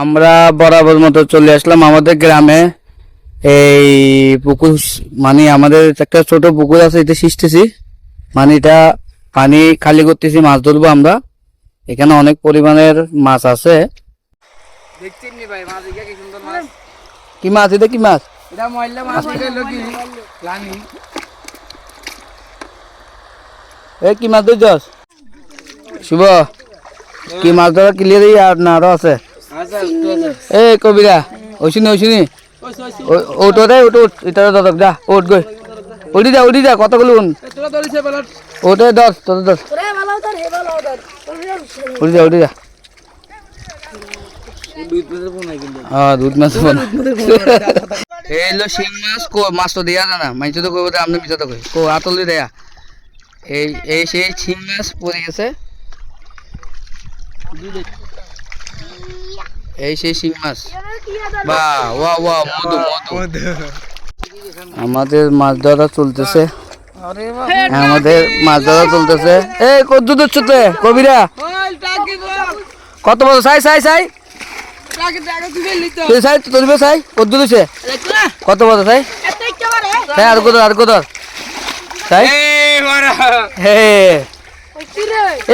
আমরা বরাবর মতো চলে আসলাম আমাদের গ্রামে। এই পুকুর মানে আমাদের একটা ছোট পুকুর আছে, এটা সিস্টেছি মানে এটা পানি খালি করতেছি, মাছ ধরবো আমরা। এখানে অনেক পরিমাণের মাছ আছে। কি মাছ এটা? কি মাছ? কি মাছ ধরছস শুভ? কি মাছ ধরা ক্লিয়ার আর না আরো আছে? এই কবিরা ওইসিনি ওইসিনি ওট রে ওট ওট এটা ধর যা ওট গই উড়ি যা কতগুলো ওটে 10 তোর 10 উড়ি যা দুধ মাছ এইলো শিং মাছ। মাছ তো দেয়া না মাইছে তো কইবো আপনি মিছা তো কই আতলি দেয়া। এই সেই শিং মাছ পড়ে গেছে, এই সেই শিং মাছ। বাহ ওয়া ওয়া মধু মধু। আমাদের মাছ ধরা চলতেছে, এই কত দূর কবিরা কত বড় সাই কত দূর কত বড় সাই আর কত সাই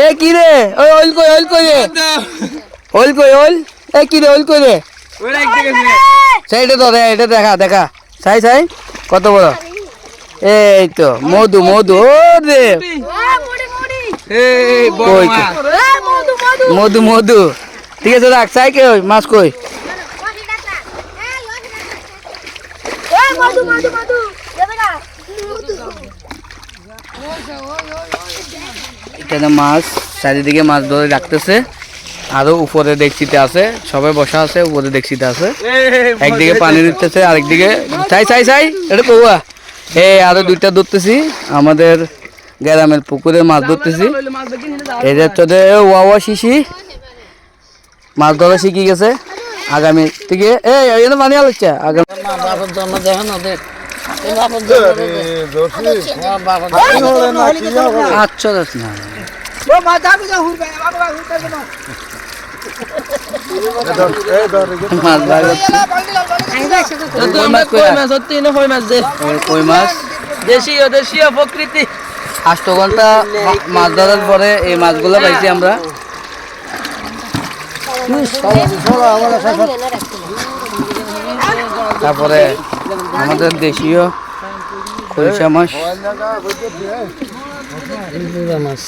এ কি রে ওইল কই কি রে ওইল কই রে সেইটা তো এটা দেখা সাই কত বড়। এই তো মধু ও রে মধু ঠিক আছে রাখ। চাই কে মাছ কই? এখানে মাছ চারিদিকে মাছ ধরে রাখতেছে, আরো উপরে দেখছিতে আছে, সবাই বসা আছে, উপরে দেখছিতে আছে। একদিকে পানি দিতেছে, আরেকদিকে চাই এটা কৌয়া। এই আরো দুইটা ধরতেছি, আমাদের গ্রামের পুকুরে মাছ ধরতেছি। এই যে ওয়া শিশি মাছ ধরা শিখে গেছে। আগামী থেকে এই পানি আলোচনা আগামী আচ্ছা না কই মাছ দেশীয় প্রকৃতি। 8 ঘন্টা মাছ ধরার পরে এই মাছগুলো পাইছি আমরা। তারপরে আমাদের দেশীয় খৈশা মাছ, পুরা মাছ।